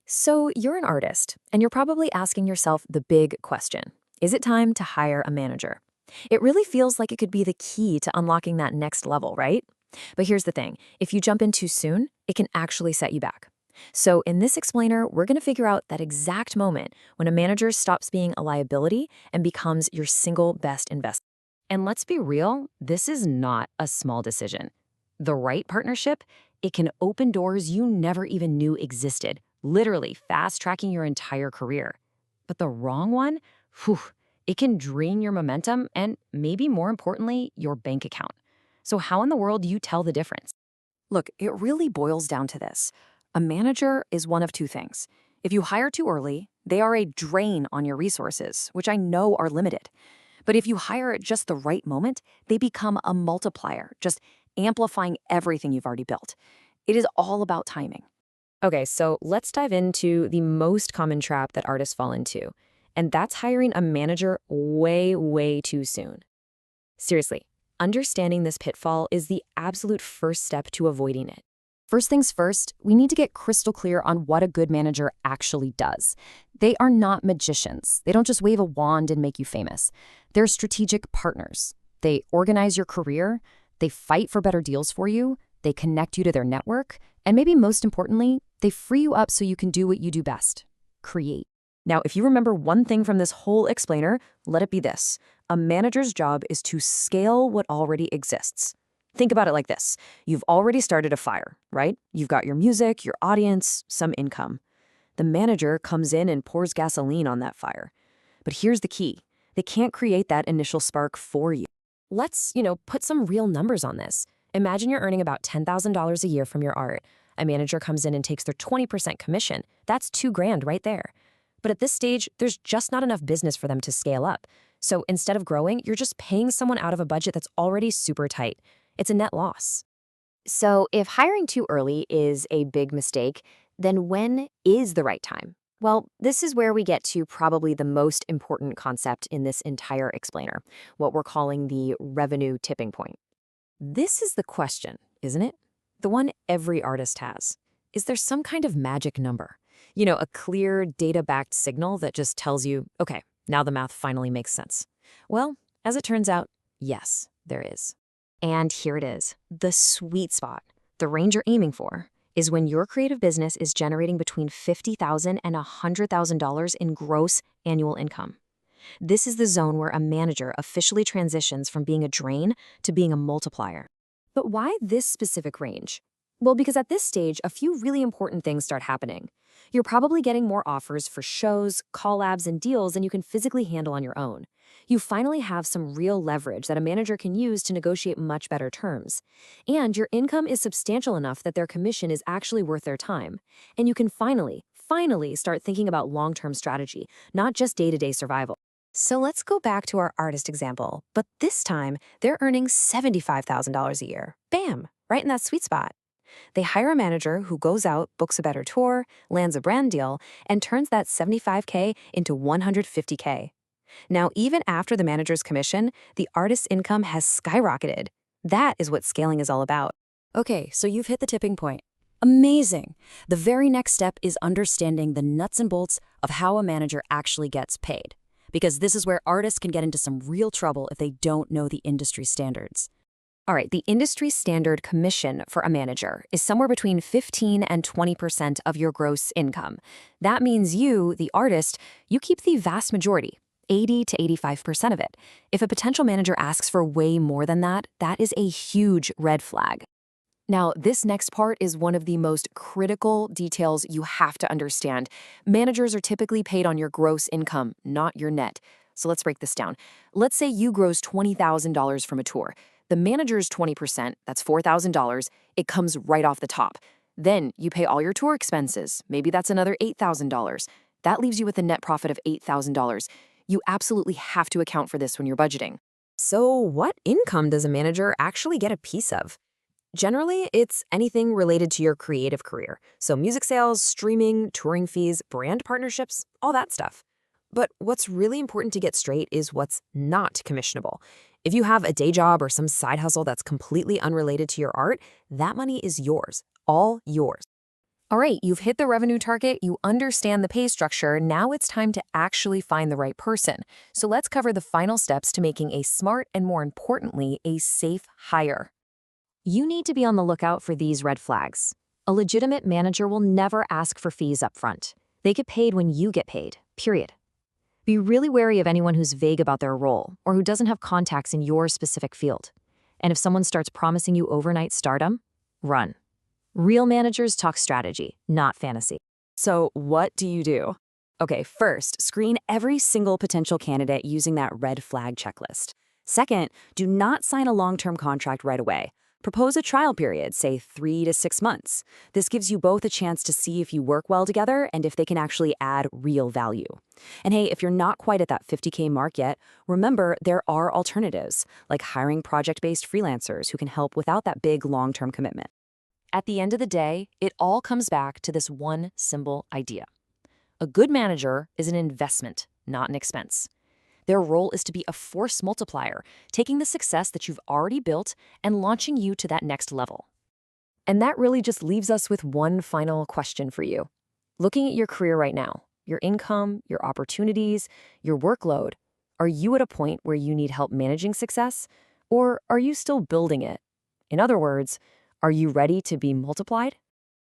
So you're an artist, and you're probably asking yourself the big question. Is it time to hire a manager? It really feels like it could be the key to unlocking that next level, right? But here's the thing. If you jump in too soon, it can actually set you back. So in this explainer, we're going to figure out that exact moment when a manager stops being a liability and becomes your single best investment. And let's be real, this is not a small decision. The right partnership, it can open doors you never even knew existed, literally fast-tracking your entire career. But the wrong one, whew, it can drain your momentum and maybe more importantly, your bank account. So how in the world do you tell the difference? Look, it really boils down to this. A manager is one of two things. If you hire too early, they are a drain on your resources, which I know are limited. But if you hire at just the right moment, they become a multiplier, just amplifying everything you've already built. It is all about timing. Okay, so let's dive into the most common trap that artists fall into, and that's hiring a manager way, way too soon. Seriously, understanding this pitfall is the absolute first step to avoiding it. First things first, we need to get crystal clear on what a good manager actually does. They are not magicians. They don't just wave a wand and make you famous. They're strategic partners. They organize your career, they fight for better deals for you, they connect you to their network, and maybe most importantly, they free you up so you can do what you do best: create. Now, if you remember one thing from this whole explainer, let it be this. A manager's job is to scale what already exists. Think about it like this. You've already started a fire, right? You've got your music, your audience, some income. The manager comes in and pours gasoline on that fire. But here's the key. They can't create that initial spark for you. Let's, put some real numbers on this. Imagine you're earning about $10,000 a year from your art. A manager comes in and takes their 20% commission. That's $2,000 right there. But at this stage, there's just not enough business for them to scale up. So instead of growing, you're just paying someone out of a budget that's already super tight. It's a net loss. So if hiring too early is a big mistake, then when is the right time? Well, this is where we get to probably the most important concept in this entire explainer, what we're calling the revenue tipping point. This is the question, isn't it? The one every artist has. Is there some kind of magic number? A clear data-backed signal that just tells you, okay, now the math finally makes sense. Well, as it turns out, yes, there is. And here it is, the sweet spot. The range you're aiming for is when your creative business is generating between $50,000 and $100,000 in gross annual income. This is the zone where a manager officially transitions from being a drain to being a multiplier. But why this specific range? Well, because at this stage, a few really important things start happening. You're probably getting more offers for shows, collabs, and deals than you can physically handle on your own. You finally have some real leverage that a manager can use to negotiate much better terms. And your income is substantial enough that their commission is actually worth their time. And you can finally start thinking about long-term strategy, not just day-to-day survival. So let's go back to our artist example, but this time they're earning $75,000 a year. Bam! Right in that sweet spot. They hire a manager who goes out, books a better tour, lands a brand deal, and turns that $75K into $150K. Now, even after the manager's commission, the artist's income has skyrocketed. That is what scaling is all about. Okay, so you've hit the tipping point. Amazing! The very next step is understanding the nuts and bolts of how a manager actually gets paid. Because this is where artists can get into some real trouble if they don't know the industry standards. All right, the industry standard commission for a manager is somewhere between 15 and 20% of your gross income. That means you, the artist, you keep the vast majority, 80 to 85% of it. If a potential manager asks for way more than that, that is a huge red flag. Now, this next part is one of the most critical details you have to understand. Managers are typically paid on your gross income, not your net. So let's break this down. Let's say you gross $20,000 from a tour. The manager's 20%, that's $4,000, it comes right off the top. Then you pay all your tour expenses. Maybe that's another $8,000. That leaves you with a net profit of $8,000. You absolutely have to account for this when you're budgeting. So what income does a manager actually get a piece of? Generally, it's anything related to your creative career. So music sales, streaming, touring fees, brand partnerships, all that stuff. But what's really important to get straight is what's not commissionable. If you have a day job or some side hustle that's completely unrelated to your art, that money is yours, all yours. All right, you've hit the revenue target, you understand the pay structure, now it's time to actually find the right person. So let's cover the final steps to making a smart and, more importantly, a safe hire. You need to be on the lookout for these red flags. A legitimate manager will never ask for fees up front. They get paid when you get paid, period. Be really wary of anyone who's vague about their role or who doesn't have contacts in your specific field. And if someone starts promising you overnight stardom, run. Real managers talk strategy, not fantasy. So what do you do? Okay, first, screen every single potential candidate using that red flag checklist. Second, do not sign a long-term contract right away. Propose a trial period, say 3 to 6 months. This gives you both a chance to see if you work well together and if they can actually add real value. And hey, if you're not quite at that 50K mark yet, remember there are alternatives, like hiring project-based freelancers who can help without that big long-term commitment. At the end of the day, it all comes back to this one simple idea. A good manager is an investment, not an expense. Their role is to be a force multiplier, taking the success that you've already built and launching you to that next level. And that really just leaves us with one final question for you. Looking at your career right now, your income, your opportunities, your workload, are you at a point where you need help managing success, or are you still building it? In other words, are you ready to be multiplied?